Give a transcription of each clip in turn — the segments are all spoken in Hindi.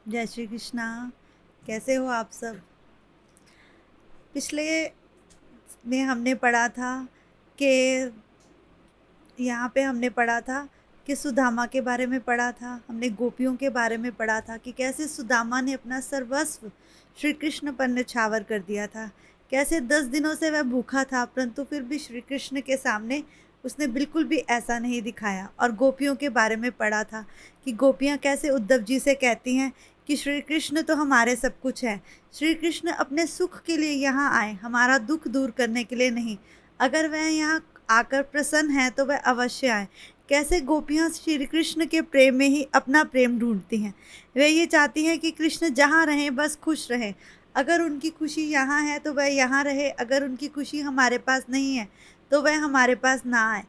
जय श्री कृष्णा। कैसे हो आप सब? पिछले में हमने पढ़ा था कि यहाँ पे हमने पढ़ा था कि सुदामा के बारे में पढ़ा था, हमने गोपियों के बारे में पढ़ा था कि कैसे सुदामा ने अपना सर्वस्व श्री कृष्ण पर न्यौछावर कर दिया था। कैसे 10 दिनों से वह भूखा था, परंतु फिर भी श्री कृष्ण के सामने उसने बिल्कुल भी ऐसा नहीं दिखाया। और गोपियों के बारे में पढ़ा था कि गोपियाँ कैसे उद्धव जी से कहती हैं कि श्री कृष्ण तो हमारे सब कुछ है, श्री कृष्ण अपने सुख के लिए यहाँ आए, हमारा दुख दूर करने के लिए नहीं। अगर वह यहाँ आकर प्रसन्न है तो वह अवश्य आए। कैसे गोपियाँ श्री कृष्ण के प्रेम में ही अपना प्रेम ढूंढती हैं। वे ये चाहती हैं कि कृष्ण जहाँ रहें बस खुश रहें। अगर उनकी खुशी यहाँ है तो वह यहाँ रहे, अगर उनकी खुशी हमारे पास नहीं है तो वह हमारे पास ना आए।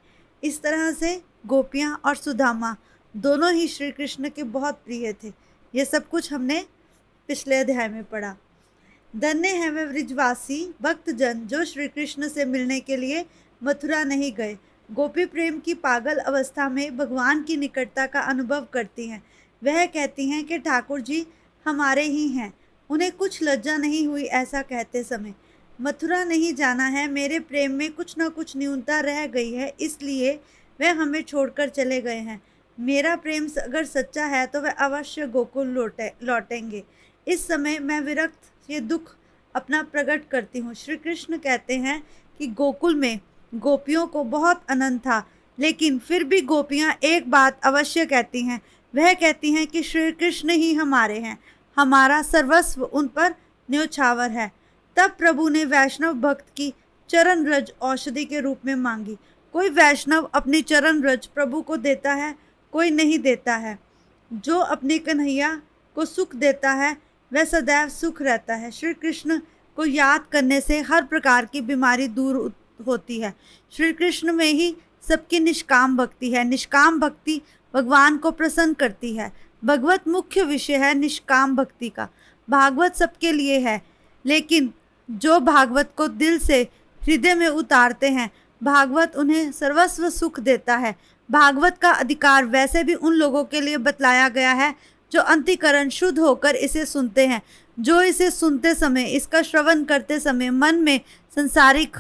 इस तरह से गोपियाँ और सुदामा दोनों ही श्री कृष्ण के बहुत प्रिय थे। ये सब कुछ हमने पिछले अध्याय में पढ़ा। धन्य है वे ब्रजवासी भक्त जन जो श्री कृष्ण से मिलने के लिए मथुरा नहीं गए। गोपी प्रेम की पागल अवस्था में भगवान की निकटता का अनुभव करती हैं। वह कहती हैं कि ठाकुर जी हमारे ही हैं। उन्हें कुछ लज्जा नहीं हुई ऐसा कहते समय। मथुरा नहीं जाना है, मेरे प्रेम में कुछ न कुछ न्यूनता रह गई है, इसलिए वह हमें छोड़कर चले गए हैं। मेरा प्रेम अगर सच्चा है तो वह अवश्य गोकुल लौटेंगे। इस समय मैं विरक्त ये दुख अपना प्रकट करती हूँ। श्री कृष्ण कहते हैं कि गोकुल में गोपियों को बहुत आनंद था, लेकिन फिर भी गोपियाँ एक बात अवश्य कहती हैं। वह कहती हैं कि श्री कृष्ण ही हमारे हैं, हमारा सर्वस्व उन पर न्यौछावर है। तब प्रभु ने वैष्णव भक्त की चरण रज औषधि के रूप में मांगी। कोई वैष्णव अपनी चरण रज प्रभु को देता है, कोई नहीं देता है। जो अपने कन्हैया को सुख देता है वह सदैव सुख रहता है। श्री कृष्ण को याद करने से हर प्रकार की बीमारी दूर होती है। श्री कृष्ण में ही सबकी निष्काम भक्ति है। निष्काम भक्ति भगवान को प्रसन्न करती है। भगवत मुख्य विषय है निष्काम भक्ति का। भागवत सबके लिए है, लेकिन जो भागवत को दिल से हृदय में उतारते हैं, भागवत उन्हें सर्वस्व सुख देता है। भागवत का अधिकार वैसे भी उन लोगों के लिए बतलाया गया है जो अंतःकरण शुद्ध होकर इसे सुनते हैं, जो इसे सुनते समय, इसका श्रवण करते समय मन में संसारिक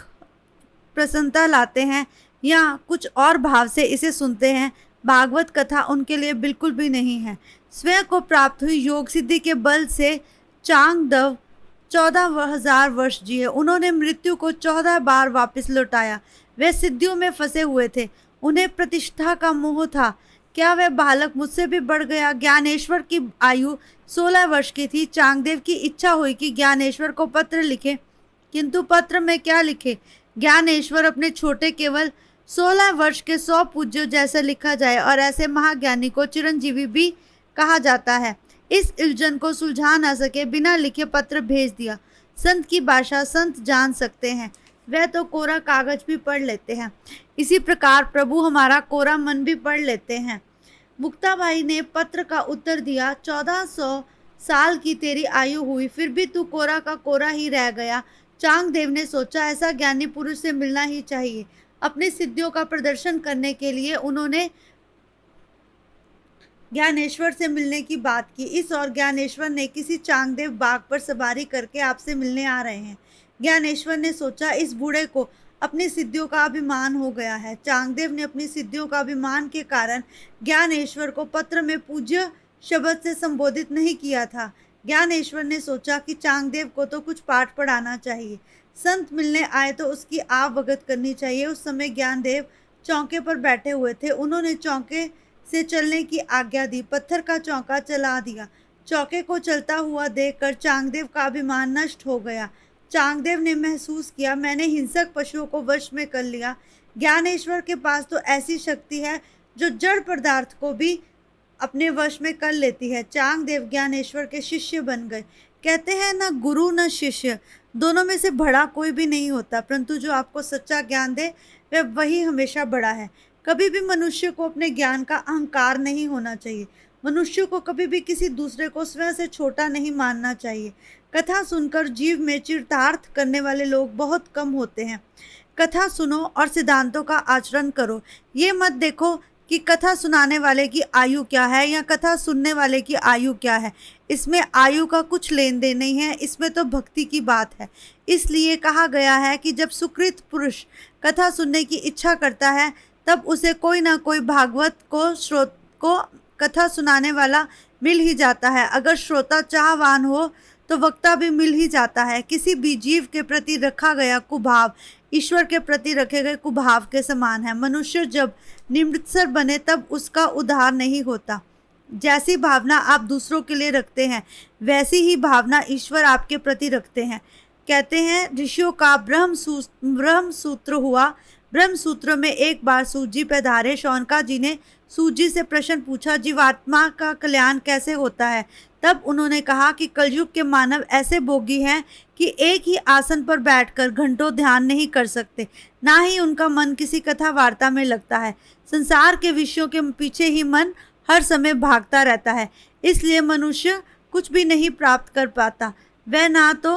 प्रसन्नता लाते हैं या कुछ और भाव से इसे सुनते हैं। भागवत कथा उनके लिए बिल्कुल भी नहीं है। स्वयं को प्राप्त हुई योग सिद्धि के बल से चांगदेव 14,000 वर्ष जिए। उन्होंने मृत्यु को 14 बार वापस लौटाया। वे सिद्धियों में फंसे हुए थे, उन्हें प्रतिष्ठा का मोह था। क्या वह बालक मुझसे भी बढ़ गया? ज्ञानेश्वर की आयु 16 वर्ष की थी। चांगदेव की इच्छा हुई कि ज्ञानेश्वर को पत्र लिखे, किंतु पत्र में क्या लिखे? ज्ञानेश्वर अपने छोटे केवल 16 वर्ष के 100 पूज्यों जैसे लिखा जाए, और ऐसे महाज्ञानी को चिरंजीवी भी कहा जाता है। इस उलझन को सुलझा न सके, बिना लिखे पत्र भेज दिया। संत की भाषा संत जान सकते हैं, वह तो कोरा कागज भी पढ़ लेते हैं। इसी प्रकार प्रभु हमारा कोरा मन भी पढ़ लेते हैं। मुक्ताबाई ने पत्र का उत्तर दिया, 1400 साल की तेरी आयु हुई, फिर भी तू कोरा का कोरा ही रह गया। चांगदेव ने सोचा ऐसा ज्ञानी पुरुष से मिलना ही चाहिए। अपनी सिद्धियों का प्रदर्शन करने के लिए उन्होंने ज्ञानेश्वर से मिलने की बात की। इस और ज्ञानेश्वर ने किसी चांगदेव बाग पर सवारी करके आपसे मिलने आ रहे हैं। ज्ञानेश्वर ने सोचा इस बूढ़े को अपनी सिद्धियों का अभिमान हो गया है। चांगदेव ने अपनी सिद्धियों का अभिमान के कारण ज्ञानेश्वर को पत्र में पूज्य शब्द से संबोधित नहीं किया था। ज्ञानेश्वर ने सोचा कि चांगदेव को तो कुछ पाठ पढ़ाना चाहिए। संत मिलने आए तो उसकी आवभगत करनी चाहिए। उस समय ज्ञानदेव चौके पर बैठे हुए थे। उन्होंने चौके से चलने की आज्ञा दी। पत्थर का चौका चला दिया। चौके को चलता हुआ देखकर चांगदेव का अभिमान नष्ट हो गया। चांगदेव ने महसूस किया, मैंने हिंसक पशुओं को वश में कर लिया। ज्ञानेश्वर के पास तो ऐसी शक्ति है जो जड़ पदार्थ को भी अपने वश में कर लेती है। चांगदेव ज्ञानेश्वर के शिष्य बन गए। कहते हैं ना, गुरु न शिष्य, दोनों में से बड़ा कोई भी नहीं होता, परंतु जो आपको सच्चा ज्ञान दे वह वही हमेशा बड़ा है। कभी भी मनुष्य को अपने ज्ञान का अहंकार नहीं होना चाहिए। मनुष्य को कभी भी किसी दूसरे को स्वयं से छोटा नहीं मानना चाहिए। कथा सुनकर जीव में चरितार्थ करने वाले लोग बहुत कम होते हैं। कथा सुनो और सिद्धांतों का आचरण करो। ये मत देखो कि कथा सुनाने वाले की आयु क्या है या कथा सुनने वाले की आयु क्या है। इसमें आयु का कुछ लेन देन नहीं है, इसमें तो भक्ति की बात है। इसलिए कहा गया है कि जब सुकृत पुरुष कथा सुनने की इच्छा करता है तब उसे कोई ना कोई भागवत को कथा सुनाने वाला मिल ही जाता है। अगर श्रोता चाहवान हो तो वक्ता भी मिल ही जाता है। किसी भी जीव के प्रति रखा गया कुभाव ईश्वर के प्रति रखे गए कुभाव के समान है। मनुष्य जब निम्रतर बने तब उसका उद्धार नहीं होता। जैसी भावना आप दूसरों के लिए रखते हैं वैसी ही भावना ईश्वर आपके प्रति रखते हैं। कहते हैं ऋषियों का ब्रह्म सूत्र हुआ। ब्रह्म सूत्र में एक बार सूत जी पधारे। शौनका जी ने सूत जी से प्रश्न पूछा, जीवात्मा का कल्याण कैसे होता है? तब उन्होंने कहा कि कलयुग के मानव ऐसे भोगी हैं कि एक ही आसन पर बैठकर घंटों ध्यान नहीं कर सकते, ना ही उनका मन किसी कथा वार्ता में लगता है। संसार के विषयों के पीछे ही मन हर समय भागता रहता है, इसलिए मनुष्य कुछ भी नहीं प्राप्त कर पाता। वह ना तो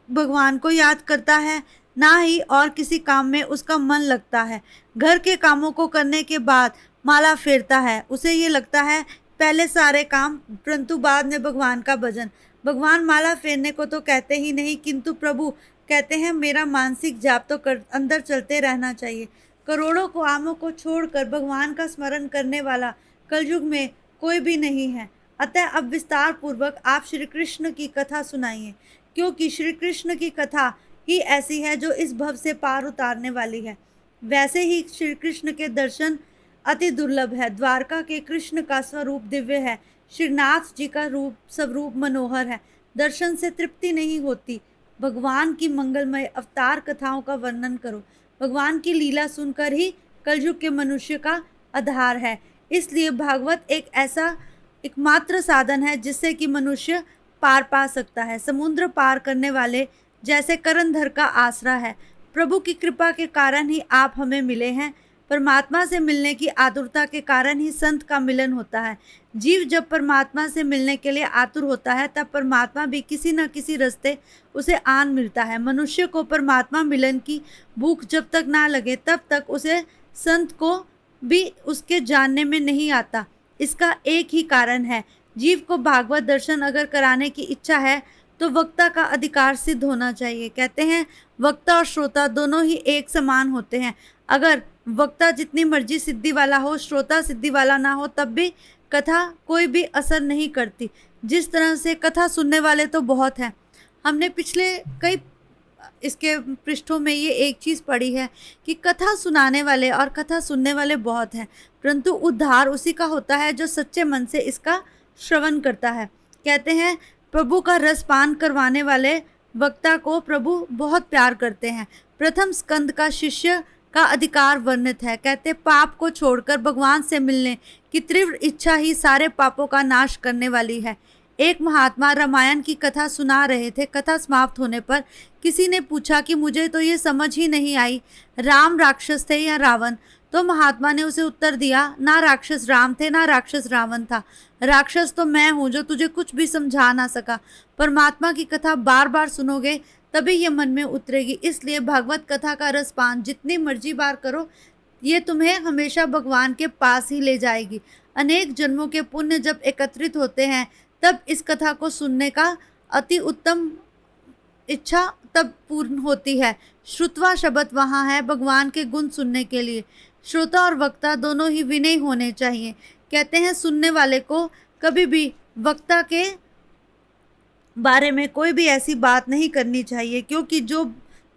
भगवान को याद करता है, ना ही और किसी काम में उसका मन लगता है। घर के कामों को करने के बाद माला फेरता है, उसे ये लगता है पहले सारे काम परंतु बाद में भगवान का भजन। भगवान माला फेरने को तो कहते ही नहीं, किंतु प्रभु कहते हैं मेरा मानसिक जाप तो अंदर चलते रहना चाहिए। करोड़ों कामों को छोड़कर भगवान का स्मरण करने वाला कलयुग में कोई भी नहीं है। अतः अब विस्तार पूर्वक आप श्री कृष्ण की कथा सुनाइए, क्योंकि श्री कृष्ण की कथा ही ऐसी है जो इस भव से पार उतारने वाली है। वैसे ही श्री कृष्ण के दर्शन अति दुर्लभ है। द्वारका के कृष्ण का स्वरूप दिव्य है। श्रीनाथ जी का स्वरूप मनोहर है। दर्शन से तृप्ति नहीं होती। भगवान की मंगलमय अवतार कथाओं का वर्णन करो। भगवान की लीला सुनकर ही कलयुग के मनुष्य का आधार है। इसलिए भागवत एक ऐसा एकमात्र साधन है जिससे कि मनुष्य पार पा सकता है। समुद्र पार करने वाले जैसे करंधर का आसरा है। प्रभु की कृपा के कारण ही आप हमें मिले हैं। परमात्मा से मिलने की आतुरता के कारण ही संत का मिलन होता है। जीव जब परमात्मा से मिलने के लिए आतुर होता है तब परमात्मा भी किसी न किसी रास्ते उसे आन मिलता है। मनुष्य को परमात्मा मिलन की भूख जब तक ना लगे तब तक उसे संत को भी उसके जानने में नहीं आता। इसका एक ही कारण है, जीव को भागवत दर्शन अगर कराने की इच्छा है तो वक्ता का अधिकार सिद्ध होना चाहिए। कहते हैं वक्ता और श्रोता दोनों ही एक समान होते हैं। अगर वक्ता जितनी मर्जी सिद्धि वाला हो, श्रोता सिद्धि वाला ना हो, तब भी कथा कोई भी असर नहीं करती। जिस तरह से कथा सुनने वाले तो बहुत हैं। हमने पिछले कई इसके पृष्ठों में ये एक चीज़ पढ़ी है कि कथा सुनाने वाले और कथा सुनने वाले बहुत हैं, परंतु उद्धार उसी का होता है जो सच्चे मन से इसका श्रवण करता है। कहते हैं प्रभु का रस पान करवाने वाले वक्ता को प्रभु बहुत प्यार करते हैं। प्रथम स्कंद का शिष्य का अधिकार वर्णित है। कहते पाप को छोड़कर भगवान से मिलने की तीव्र इच्छा ही सारे पापों का नाश करने वाली है। एक महात्मा रामायण की कथा सुना रहे थे। कथा समाप्त होने पर किसी ने पूछा कि मुझे तो ये समझ ही नहीं आई, राम राक्षस थे या रावण? तो महात्मा ने उसे उत्तर दिया, ना राक्षस राम थे ना राक्षस रावण था। राक्षस तो मैं हूँ जो तुझे कुछ भी समझा ना सका। परमात्मा की कथा बार बार सुनोगे तभी ये मन में उतरेगी। इसलिए भागवत कथा का रसपान जितनी मर्जी बार करो, ये तुम्हें हमेशा भगवान के पास ही ले जाएगी। अनेक जन्मों के पुण्य जब एकत्रित होते हैं तब इस कथा को सुनने का अति उत्तम इच्छा तब पूर्ण होती है। श्रुत्वा शब्द वहाँ है भगवान के गुण सुनने के लिए। श्रोता और वक्ता दोनों ही विनयी होने चाहिए। कहते हैं सुनने वाले को कभी भी वक्ता के बारे में कोई भी ऐसी बात नहीं करनी चाहिए, क्योंकि जो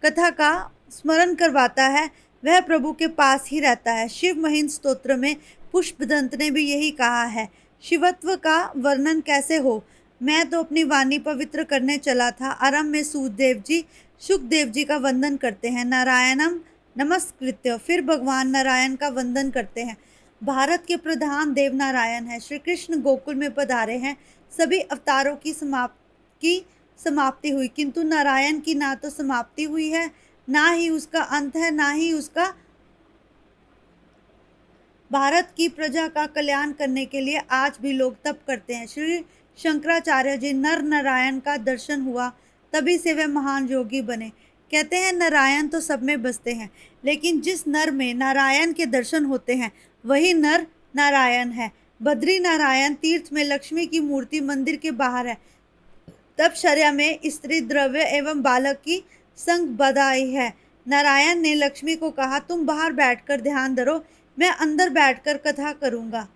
कथा का स्मरण करवाता है वह प्रभु के पास ही रहता है। शिव महिंद्र स्तोत्र में पुष्पदंत ने भी यही कहा है। शिवत्व का वर्णन कैसे हो? मैं तो अपनी वाणी पवित्र करने चला था। आरंभ में सुखदेव जी का वंदन करते हैं, नारायणम नमस्कृत्य। फिर भगवान नारायण का वंदन करते हैं। भारत के प्रधान देव नारायण है। श्री कृष्ण गोकुल में पधारे हैं। सभी अवतारों की समाप्ति हुई, किंतु नारायण की ना तो समाप्ति हुई है, ना ही उसका अंत है, ना ही उसका। भारत की प्रजा का कल्याण करने के लिए आज भी लोग तप करते हैं। श्री शंकराचार्य जी नर नारायण का दर्शन हुआ, तभी से वे महान योगी बने। कहते हैं नारायण तो सब में बसते हैं, लेकिन जिस नर में नारायण के दर्शन होते हैं वही नर नारायण है। बद्री नारायण तीर्थ में लक्ष्मी की मूर्ति मंदिर के बाहर है। तब शर्या में स्त्री द्रव्य एवं बालक की संग बधाई है। नारायण ने लक्ष्मी को कहा, तुम बाहर बैठकर ध्यान धरो, मैं अंदर बैठकर कथा करूंगा।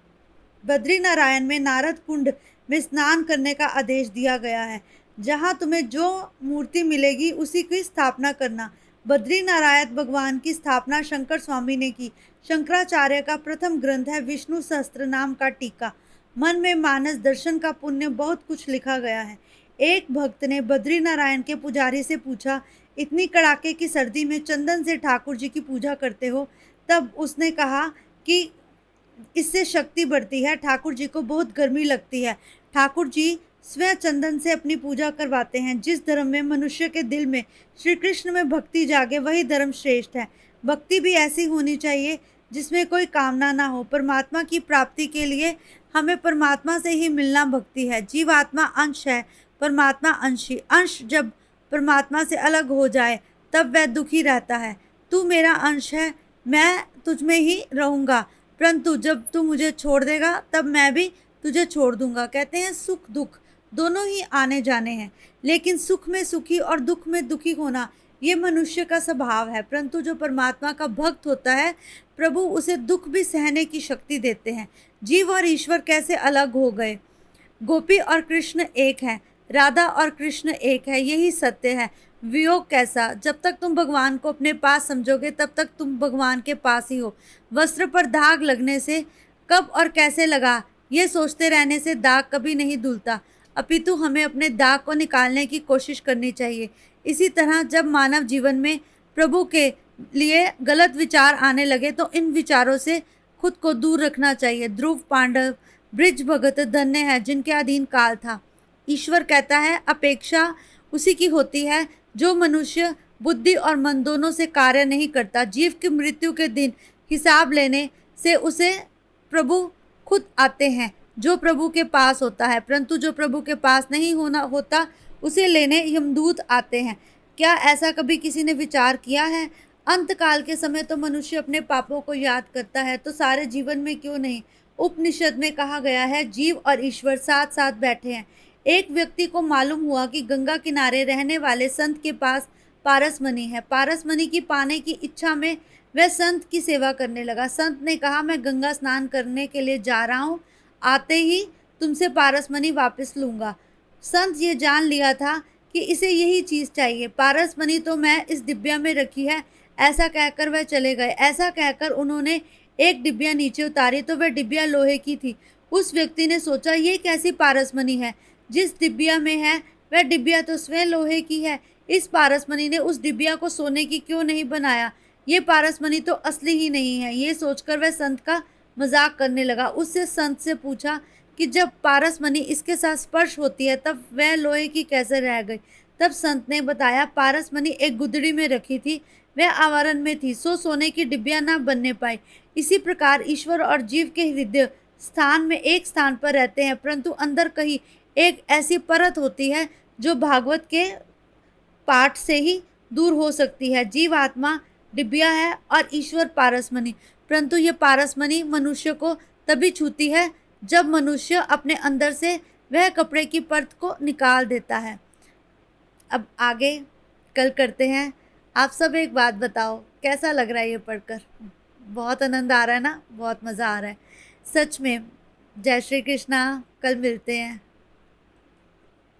बद्री नारायण में नारद कुंड में स्नान करने का आदेश दिया गया है। जहां तुम्हें जो मूर्ति मिलेगी उसी की स्थापना करना। बद्री नारायण भगवान की स्थापना शंकर स्वामी ने की। शंकराचार्य का प्रथम ग्रंथ है विष्णु सहस्त्र नाम का टीका। मन में मानस दर्शन का पुण्य बहुत कुछ लिखा गया है। एक भक्त ने बद्री नारायण के पुजारी से पूछा, इतनी कड़ाके की सर्दी में चंदन से ठाकुर जी की पूजा करते हो? तब उसने कहा कि इससे शक्ति बढ़ती है, ठाकुर जी को बहुत गर्मी लगती है। ठाकुर जी स्वयं चंदन से अपनी पूजा करवाते हैं। जिस धर्म में मनुष्य के दिल में श्री कृष्ण में भक्ति जागे वही धर्म श्रेष्ठ है। भक्ति भी ऐसी होनी चाहिए जिसमें कोई कामना ना हो। परमात्मा की प्राप्ति के लिए हमें परमात्मा से ही मिलना भक्ति है। जीवात्मा अंश है, परमात्मा अंशी। अंश जब परमात्मा से अलग हो जाए तब वह दुखी रहता है। तू मेरा अंश है, मैं तुझ में ही रहूँगा, परंतु जब तू मुझे छोड़ देगा तब मैं भी तुझे छोड़ दूंगा। कहते हैं सुख दुख दोनों ही आने जाने हैं, लेकिन सुख में सुखी और दुख में दुखी होना ये मनुष्य का स्वभाव है। परंतु जो परमात्मा का भक्त होता है, प्रभु उसे दुख भी सहने की शक्ति देते हैं। जीव और ईश्वर कैसे अलग हो गए? गोपी और कृष्ण एक है, राधा और कृष्ण एक है, यही सत्य है। वियोग कैसा? जब तक तुम भगवान को अपने पास समझोगे तब तक तुम भगवान के पास ही हो। वस्त्र पर दाग लगने से कब और कैसे लगा, ये सोचते रहने से दाग कभी नहीं धुलता, अपितु हमें अपने दाग को निकालने की कोशिश करनी चाहिए। इसी तरह जब मानव जीवन में प्रभु के लिए गलत विचार आने लगे तो इन विचारों से खुद को दूर रखना चाहिए। ध्रुव पांडव ब्रिज भगत धन्य है जिनके अधीन काल था। ईश्वर कहता है, अपेक्षा उसी की होती है जो मनुष्य बुद्धि और मन दोनों से कार्य नहीं करता। जीव की मृत्यु के दिन हिसाब लेने से उसे प्रभु खुद आते हैं जो प्रभु के पास होता है, परंतु जो प्रभु के पास नहीं होता उसे लेने यमदूत आते हैं। क्या ऐसा कभी किसी ने विचार किया है? अंत काल के समय तो मनुष्य अपने पापों को याद करता है, तो सारे जीवन में क्यों नहीं? उपनिषद में कहा गया है, जीव और ईश्वर साथ साथ बैठे हैं। एक व्यक्ति को मालूम हुआ कि गंगा किनारे रहने वाले संत के पास पारसमणि है। पारसमणि की पाने की इच्छा में वह संत की सेवा करने लगा। संत ने कहा, मैं गंगा स्नान करने के लिए जा रहा हूँ, आते ही तुमसे पारसमणि वापस लूँगा। संत ये जान लिया था कि इसे यही चीज़ चाहिए। पारसमणि तो मैं इस डिब्बिया में रखी है, ऐसा कहकर वह चले गए। ऐसा कहकर उन्होंने एक डिब्बिया नीचे उतारी तो वह डिब्बिया लोहे की थी। उस व्यक्ति ने सोचा, ये कैसी पारसमणि है? जिस डिब्बिया में है वह डिब्बिया तो स्वयं लोहे की है। इस पारसमणि ने उस डिब्बिया को सोने की क्यों नहीं बनाया? ये पारसमणि तो असली ही नहीं है। ये सोचकर वह संत का मजाक करने लगा। उससे संत से पूछा कि जब पारसमणि इसके साथ स्पर्श होती है तब वह लोहे की कैसे रह गई? तब संत ने बताया, पारसमणि एक गुदड़ी में रखी थी, वह आवरण में थी, सो सोने की डिब्बिया ना बनने पाई। इसी प्रकार ईश्वर और जीव के हृदय स्थान में एक स्थान पर रहते हैं, परंतु अंदर कहीं एक ऐसी परत होती है जो भागवत के पाठ से ही दूर हो सकती है। जीव आत्मा डिब्बिया है और ईश्वर पारसमणि, परंतु ये पारसमणि मनुष्य को तभी छूती है जब मनुष्य अपने अंदर से वह कपड़े की परत को निकाल देता है। अब आगे कल करते हैं। आप सब एक बात बताओ, कैसा लग रहा है ये पढ़कर? बहुत आनंद आ रहा है ना? बहुत मज़ा आ रहा है सच में। जय श्री कृष्णा। कल मिलते हैं।